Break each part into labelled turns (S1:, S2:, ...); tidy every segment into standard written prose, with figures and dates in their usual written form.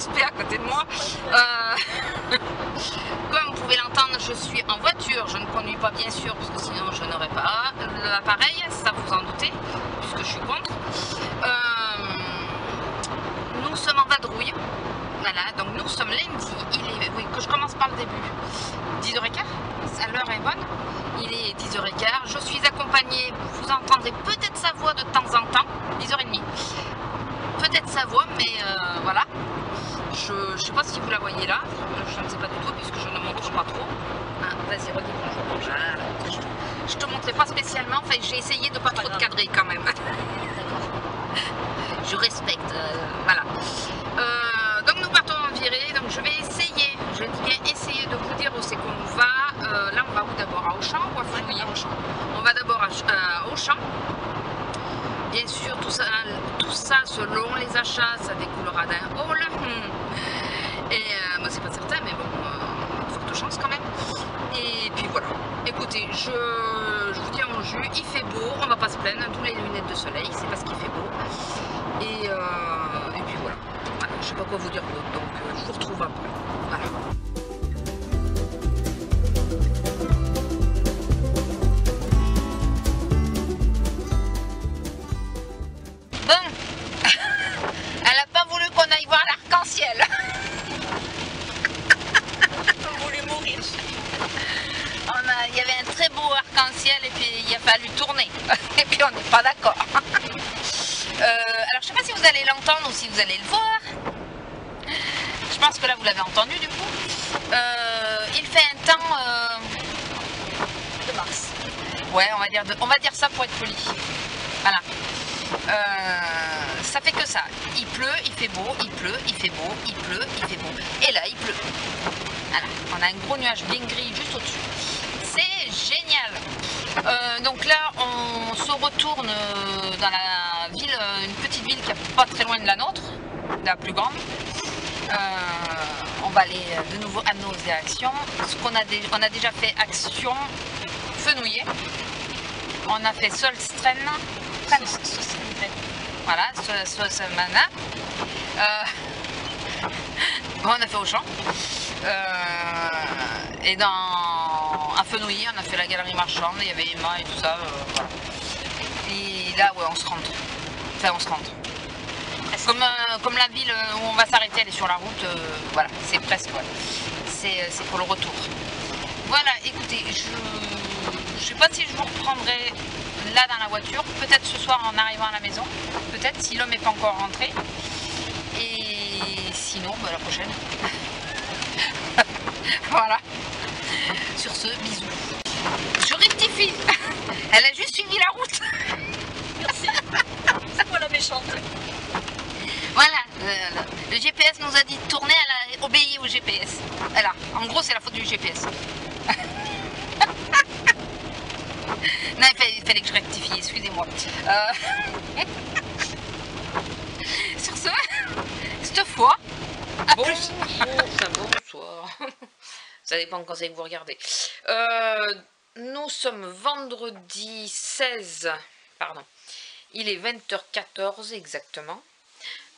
S1: respect à côté de moi. Comme vous pouvez l'entendre, je suis en voiture, je ne conduis pas bien sûr, parce que sinon je n'aurais pas l'appareil, ça vous en doutez, puisque je suis contre. Nous sommes en vadrouille, voilà, donc nous sommes lundi, oui, que je commence par le début, 10h15, l'heure est bonne, il est 10h15, je suis accompagnée, vous entendrez peut-être sa voix de temps en temps, 10h30, peut-être sa voix, mais voilà, je ne sais pas si vous la voyez là, je ne sais pas du tout, puisque je ne montre pas trop. Ah, vas-y, redis bonjour. Je te montrais pas spécialement, enfin j'ai essayé de pas trop te cadrer quand même. Je respecte, voilà. Donc nous partons en virée, donc je vais essayer, je dis bien essayer de vous dire où c'est qu'on va. Là on va où d'abord, à Auchan ou à Fouilly? On va d'abord à Auchan. Bien sûr, tout ça selon les achats, ça découlera d'un haul. Et bon, c'est pas certain, mais bon, forte chance quand même. Et puis voilà. Écoutez, je vous dis à mon jus, il fait beau, on va pas se plaindre, d'où les lunettes de soleil, c'est parce qu'il fait beau. Et puis voilà. Je sais pas quoi vous dire d'autre, donc je vous retrouve après. Voilà. Bon, elle a pas voulu qu'on aille voir l'arc-en-ciel. Elle a voulu mourir. Il y avait un très beau arc-en-ciel et puis il a fallu tourner. Et puis on n'est pas d'accord. Alors je sais pas si vous allez l'entendre ou si vous allez le voir. Je pense que là vous l'avez entendu du coup. Il fait un temps de mars. Ouais, on va dire ça pour être poli. Voilà. Ça fait que ça. Il pleut, il fait beau, il pleut, il fait beau, il pleut, il fait beau. Et là, il pleut. Voilà. On a un gros nuage bien gris juste au-dessus. C'est génial. Donc là, on se retourne dans la ville, une petite ville qui est pas très loin de la nôtre, la plus grande. On va aller de nouveau à nos actions. On a déjà fait Action Fenouillet. On a fait Solstren. Voilà, Solsmana. On a fait Auchan. Et à Fenouillet, on a fait la galerie marchande, il y avait Emma et tout ça. Voilà. Et là, ouais, on se rentre. Enfin, on se rentre. Comme la ville où on va s'arrêter, elle est sur la route. Voilà, c'est presque. Ouais. C'est pour le retour. Voilà, écoutez, je sais pas si je vous reprendrai là dans la voiture. Peut-être ce soir en arrivant à la maison. Peut-être si l'homme n'est pas encore rentré. Et sinon, bah, la prochaine. Voilà. Sur ce, bisous. Je rectifie. Elle a juste suivi la route.
S2: Merci. C'est moi la méchante.
S1: Voilà. Le GPS nous a dit de tourner, elle a obéi au GPS. Voilà. En gros, c'est la faute du GPS. Non, il fallait que je rectifie, excusez-moi. Sur ce, cette fois, à plus. Bonsoir. Ça dépend quand c'est que vous regardez. Nous sommes vendredi 16, pardon. Il est 20h14 exactement.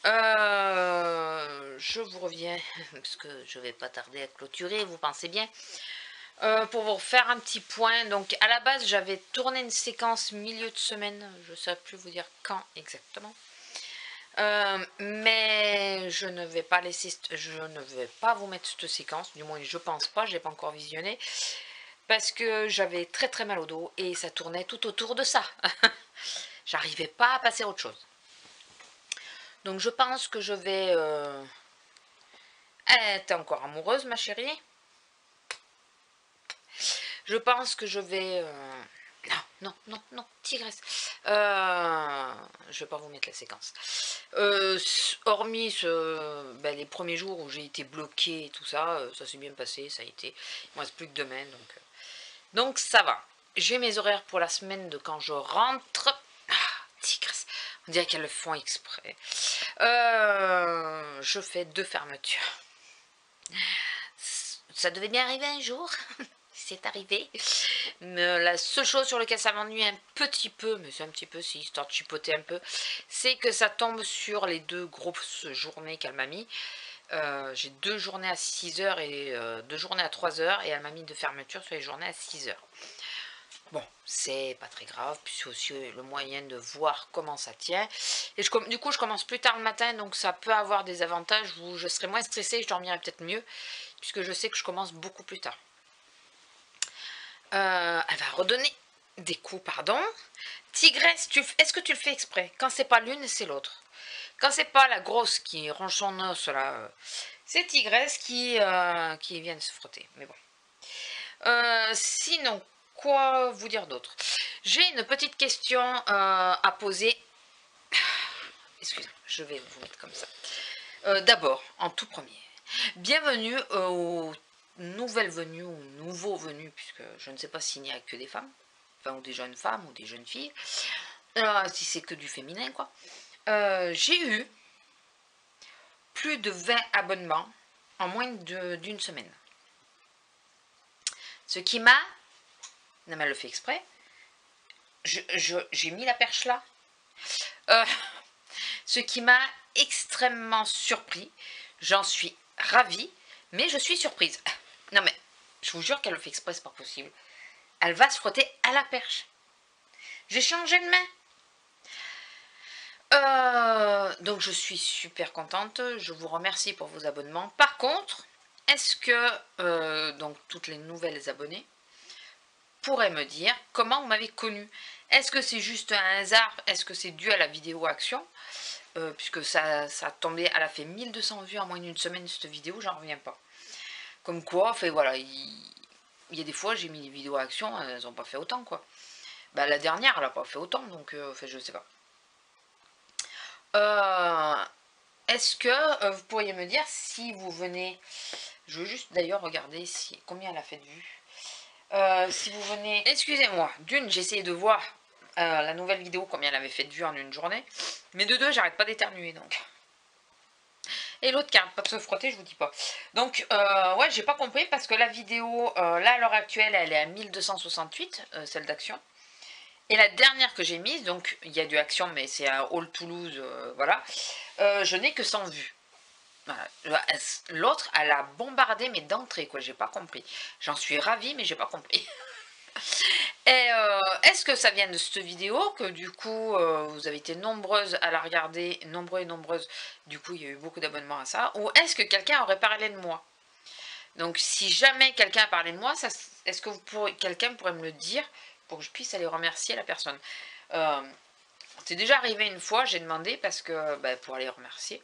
S1: Je vous reviens, parce que je ne vais pas tarder à clôturer, vous pensez bien. Pour vous faire un petit point, donc à la base j'avais tourné une séquence milieu de semaine, je ne saurais plus vous dire quand exactement. Mais je ne vais pas vous mettre cette séquence, du moins je pense pas, je n'ai pas encore visionné, parce que j'avais très très mal au dos et ça tournait tout autour de ça. J'arrivais pas à passer à autre chose. Donc je pense que je vais... T'es encore amoureuse ma chérie? Je pense que je vais... Non, tigresse. Je vais pas vous mettre la séquence. Hormis les premiers jours où j'ai été bloquée et tout ça, ça s'est bien passé, ça a été... Il me reste plus que demain, donc ça va. J'ai mes horaires pour la semaine de quand je rentre. Ah, tigresse. On dirait qu'elles le font exprès. Je fais 2 fermetures. Ça devait bien arriver un jour. C'est arrivé. Mais la seule chose sur laquelle ça m'ennuie un petit peu, mais c'est un petit peu, si histoire de chipoter un peu, c'est que ça tombe sur les 2 grosses journées qu'elle m'a mis. J'ai 2 journées à 6 heures et 2 journées à 3 heures, et elle m'a mis de fermeture sur les journées à 6 heures. Bon, c'est pas très grave, puis c'est aussi le moyen de voir comment ça tient. Et du coup, je commence plus tard le matin, donc ça peut avoir des avantages où je serai moins stressée, je dormirai peut-être mieux, puisque je sais que je commence beaucoup plus tard. Elle va redonner des coups, pardon. Tigresse, est-ce que tu le fais exprès? Quand c'est pas l'une, c'est l'autre. Quand c'est pas la grosse qui ronge son os, là, c'est Tigresse qui vient de se frotter. Mais bon. Sinon, quoi vous dire d'autre? J'ai une petite question à poser. Excusez-moi, je vais vous mettre comme ça. D'abord, en tout premier, bienvenue aux nouvelles venues ou nouveaux venus, puisque je ne sais pas s'il n'y a que des femmes, enfin, ou des jeunes femmes ou des jeunes filles, si c'est que du féminin, quoi. J'ai eu plus de 20 abonnements en moins d'une semaine. Ce qui m'a... Non, mais elle le fait exprès. J'ai mis la perche là. Ce qui m'a extrêmement surpris. J'en suis ravie, mais je suis surprise. Non, mais je vous jure qu'elle le fait exprès, c'est pas possible. Elle va se frotter à la perche. J'ai changé de main. Donc je suis super contente. Je vous remercie pour vos abonnements. Par contre, est-ce que donc toutes les nouvelles abonnées pourraient me dire comment vous m'avez connu? Est-ce que c'est juste un hasard? Est-ce que c'est dû à la vidéo action? Puisque ça a tombé, elle a fait 1200 vues en moins d'une semaine cette vidéo, j'en reviens pas. Comme quoi, enfin voilà, il y a des fois j'ai mis des vidéos action, elles n'ont pas fait autant quoi. Bah, la dernière elle n'a pas fait autant, donc enfin je sais pas. Est-ce que vous pourriez me dire si vous venez, je veux juste d'ailleurs regarder combien elle a fait de vues. Si vous venez, excusez-moi, d'une j'ai essayé de voir la nouvelle vidéo combien elle avait fait de vues en une journée, mais de deux j'arrête pas d'éternuer donc. Et l'autre qui arrête pas de se frotter, je vous dis pas. Donc ouais, j'ai pas compris parce que la vidéo là à l'heure actuelle elle est à 1268, celle d'action. Et la dernière que j'ai mise, donc il y a du action mais c'est à All Toulouse, voilà, je n'ai que 100 vues. Voilà. L'autre elle a bombardé mais d'entrée quoi, j'ai pas compris. J'en suis ravie mais j'ai pas compris. Et est-ce que ça vient de cette vidéo que du coup vous avez été nombreuses à la regarder, nombreux et nombreuses, du coup il y a eu beaucoup d'abonnements à ça, ou est-ce que quelqu'un aurait parlé de moi? Donc si jamais quelqu'un a parlé de moi, est-ce que quelqu'un pourrait me le dire pour que je puisse aller remercier la personne? C'est déjà arrivé une fois, j'ai demandé parce que pour aller remercier,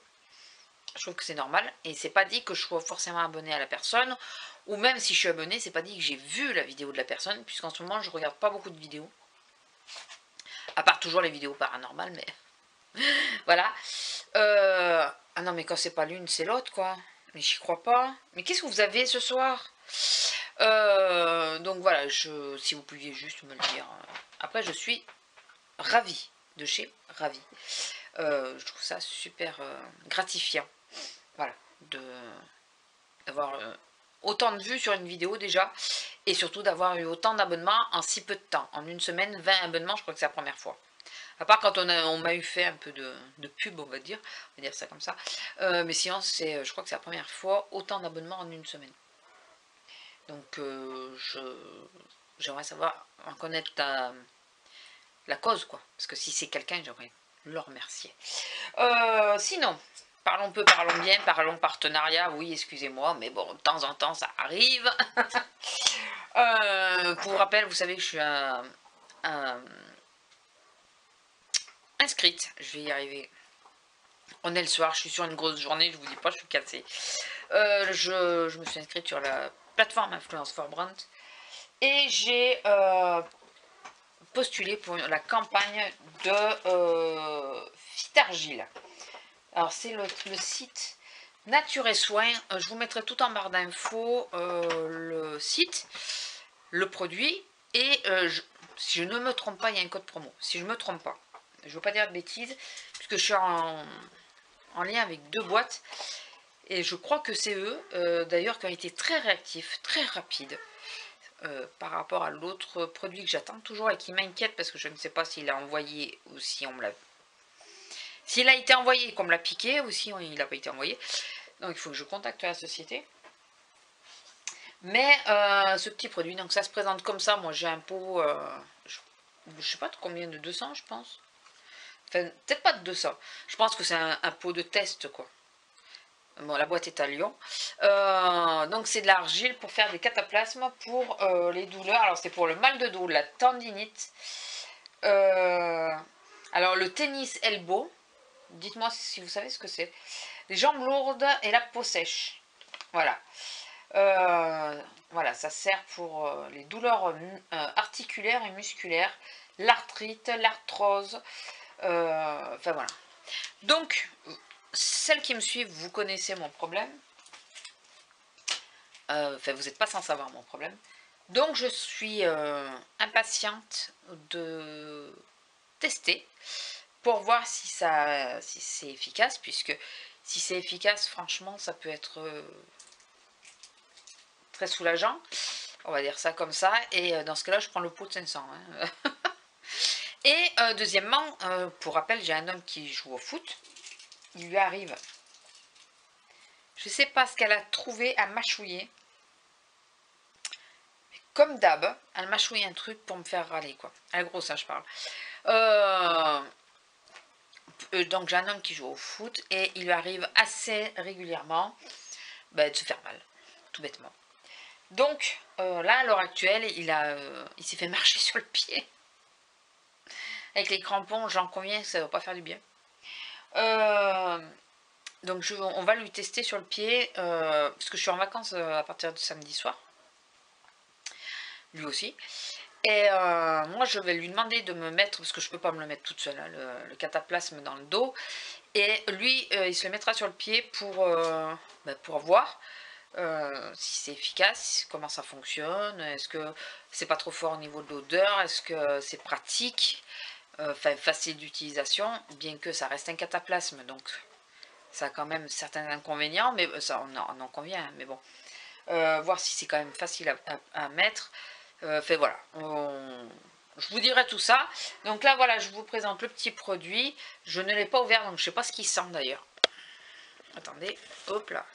S1: je trouve que c'est normal, et c'est pas dit que je sois forcément abonné à la personne, ou même si je suis abonné, c'est pas dit que j'ai vu la vidéo de la personne, puisqu'en ce moment je regarde pas beaucoup de vidéos, à part toujours les vidéos paranormales, mais voilà. Ah non mais quand c'est pas l'une c'est l'autre quoi, mais j'y crois pas. Mais qu'est-ce que vous avez ce soir? Donc voilà, si vous pouviez juste me le dire. Après je suis ravie, de chez ravie. Je trouve ça super gratifiant. Voilà, d'avoir autant de vues sur une vidéo déjà, et surtout d'avoir eu autant d'abonnements en si peu de temps. En une semaine, 20 abonnements, je crois que c'est la première fois. À part quand on m'a eu fait un peu de pub, on va dire ça comme ça. Mais sinon, je crois que c'est la première fois autant d'abonnements en une semaine. Donc, j'aimerais savoir, en connaître la cause, quoi. Parce que si c'est quelqu'un, j'aimerais le remercier. Sinon, parlons peu, parlons bien, parlons partenariat. Oui, excusez-moi, mais bon, de temps en temps, ça arrive. Pour rappel, vous savez que je suis inscrite. Je vais y arriver. On est le soir, je suis sur une grosse journée, je vous dis pas, je suis cassée. Je me suis inscrite sur la plateforme Influence for Brand. Et j'ai postulé pour la campagne de Fitargile. Alors c'est le site Nature et Soins. Je vous mettrai tout en barre d'infos le site, le produit, et si je ne me trompe pas, il y a un code promo. Si je ne me trompe pas, je ne veux pas dire de bêtises, puisque je suis en lien avec 2 boîtes, et je crois que c'est eux, d'ailleurs, qui ont été très réactifs, très rapides, par rapport à l'autre produit que j'attends toujours et qui m'inquiète parce que je ne sais pas s'il a envoyé ou si on me l'a... S'il a été envoyé et qu'on me l'a piqué, ou si il n'a pas été envoyé. Donc il faut que je contacte la société. Mais ce petit produit, donc ça se présente comme ça. Moi j'ai un pot, je sais pas de combien, de 200 je pense. Enfin peut-être pas de 200. Je pense que c'est un pot de test quoi. Bon, la boîte est à Lyon. Donc c'est de l'argile pour faire des cataplasmes pour les douleurs. Alors c'est pour le mal de dos, la tendinite. Alors le tennis elbow. Dites-moi si vous savez ce que c'est. Les jambes lourdes et la peau sèche. Voilà. Voilà, ça sert pour les douleurs articulaires et musculaires, l'arthrite, l'arthrose. Enfin voilà. Donc, celles qui me suivent, vous connaissez mon problème. Enfin, vous n'êtes pas sans savoir mon problème. Donc, je suis impatiente de tester pour voir si c'est efficace, puisque si c'est efficace, franchement, ça peut être très soulageant. On va dire ça comme ça. Et dans ce cas-là, je prends le pot de 500. Hein. Et deuxièmement, pour rappel, j'ai un homme qui joue au foot. Il lui arrive, je sais pas ce qu'elle a trouvé à mâchouiller. Comme d'hab, elle mâchouille un truc pour me faire râler, quoi. À gros, ça je parle. Donc j'ai un homme qui joue au foot et il lui arrive assez régulièrement de se faire mal, tout bêtement. Donc là, à l'heure actuelle, il s'est fait marcher sur le pied. Avec les crampons, j'en conviens que ça ne va pas faire du bien. Donc on va lui tester sur le pied, parce que je suis en vacances à partir de samedi soir. Lui aussi. Et moi je vais lui demander de me mettre, parce que je ne peux pas me le mettre toute seule, hein, le cataplasme dans le dos. Et lui, il se le mettra sur le pied pour voir si c'est efficace, comment ça fonctionne, est-ce que c'est pas trop fort au niveau de l'odeur, est-ce que c'est pratique, facile d'utilisation, bien que ça reste un cataplasme, donc ça a quand même certains inconvénients, mais ça on en convient, mais bon. Voir si c'est quand même facile à mettre. Voilà, je vous dirai tout ça. Donc là voilà, je vous présente le petit produit. Je ne l'ai pas ouvert, donc je sais pas ce qu'il sent d'ailleurs. Attendez, hop là.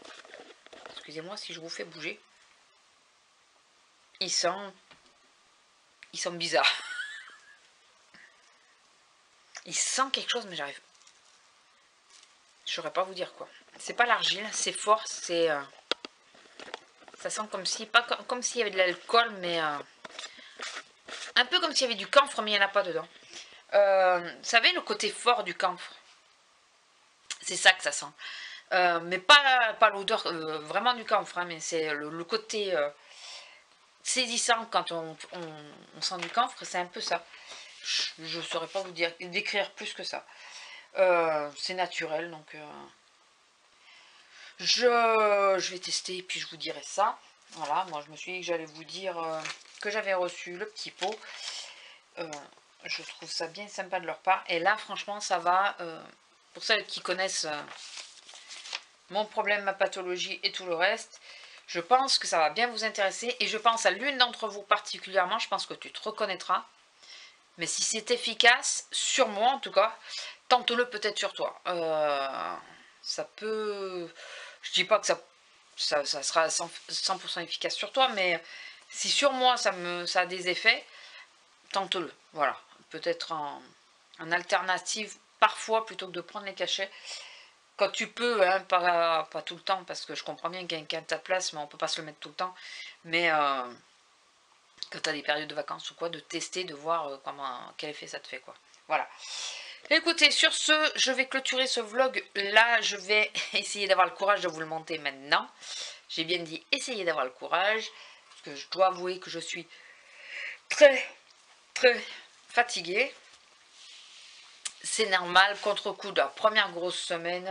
S1: Excusez-moi si je vous fais bouger. Il sent bizarre. Il sent quelque chose, mais j'arrive. Je saurais pas vous dire quoi. C'est pas l'argile, c'est fort, c'est. Ça sent comme si, pas comme s'il y avait de l'alcool, mais un peu comme s'il y avait du camphre, mais il n'y en a pas dedans. Vous savez, le côté fort du camphre, c'est ça que ça sent. Mais pas l'odeur vraiment du camphre, hein, mais c'est le côté saisissant quand on sent du camphre, c'est un peu ça. Je ne saurais pas vous décrire plus que ça. C'est naturel, donc je vais tester et puis je vous dirai ça. Voilà, moi je me suis dit que j'allais vous dire que j'avais reçu le petit pot. Je trouve ça bien sympa de leur part. Et là, franchement, ça va. Pour celles qui connaissent mon problème, ma pathologie et tout le reste, je pense que ça va bien vous intéresser. Et je pense à l'une d'entre vous particulièrement. Je pense que tu te reconnaîtras. Mais si c'est efficace, sur moi en tout cas, tente-le peut-être sur toi. Ça peut... Je dis pas que ça sera 100% efficace sur toi, mais si sur moi ça a des effets, tente-le. Voilà. Peut-être en alternative parfois plutôt que de prendre les cachets. Quand tu peux, hein, pas tout le temps, parce que je comprends bien qu'un cataplasme, on ne peut pas se le mettre tout le temps, mais quand tu as des périodes de vacances ou quoi, de tester, de voir quel effet ça te fait, quoi. Voilà. Écoutez, sur ce, je vais clôturer ce vlog là. Je vais essayer d'avoir le courage de vous le monter maintenant. J'ai bien dit essayer d'avoir le courage, parce que je dois avouer que je suis très fatiguée. C'est normal, contre-coup de la première grosse semaine.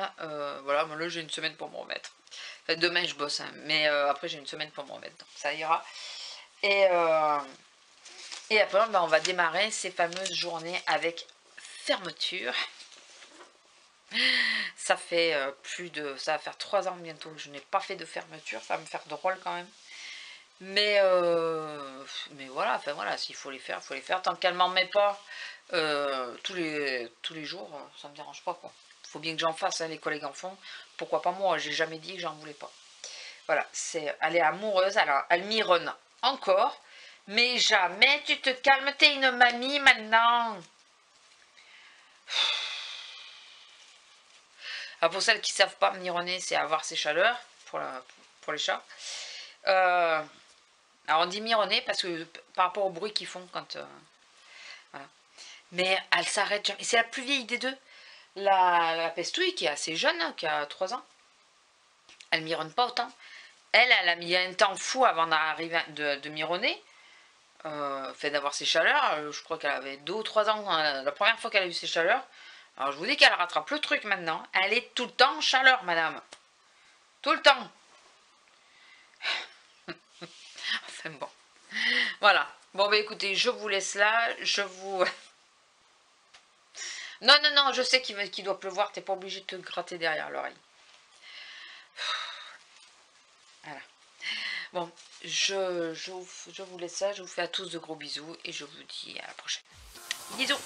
S1: Voilà, moi là j'ai une semaine pour me remettre. Enfin, demain je bosse, hein, mais après j'ai une semaine pour me remettre, donc ça ira. Et après on va démarrer ces fameuses journées avec fermeture. Ça fait ça va faire 3 ans bientôt que je n'ai pas fait de fermeture. Ça va me faire drôle quand même. Mais voilà, enfin voilà, s'il faut les faire, il faut les faire. Tant qu'elle m'en met pas tous les jours, ça me dérange pas quoi. Faut bien que j'en fasse, hein, les collègues en font. Pourquoi pas moi, j'ai jamais dit que j'en voulais pas. Voilà, elle est amoureuse, alors elle mironne encore, mais jamais tu te calmes, t'es une mamie maintenant. Alors pour celles qui ne savent pas, mironner, c'est avoir ses chaleurs pour les chats. Alors on dit mironner parce que par rapport au bruit qu'ils font quand... voilà. Mais elle s'arrête jamais. C'est la plus vieille des deux. La pestouille qui est assez jeune, hein, qui a 3 ans. Elle mironne pas autant. Elle a mis un temps fou avant d'arriver de mironner. Fait d'avoir ses chaleurs. Je crois qu'elle avait 2 ou 3 ans la première fois qu'elle a eu ses chaleurs. Alors je vous dis qu'elle rattrape le truc maintenant. Elle est tout le temps en chaleur, madame. Tout le temps. Enfin bon. Voilà. Bon, bah écoutez, je vous laisse là. Je vous... Non, non, non, je sais qu'il doit pleuvoir. T'es pas obligé de te gratter derrière l'oreille. Voilà. Bon, je vous laisse là. Je vous fais à tous de gros bisous. Et je vous dis à la prochaine. Bisous.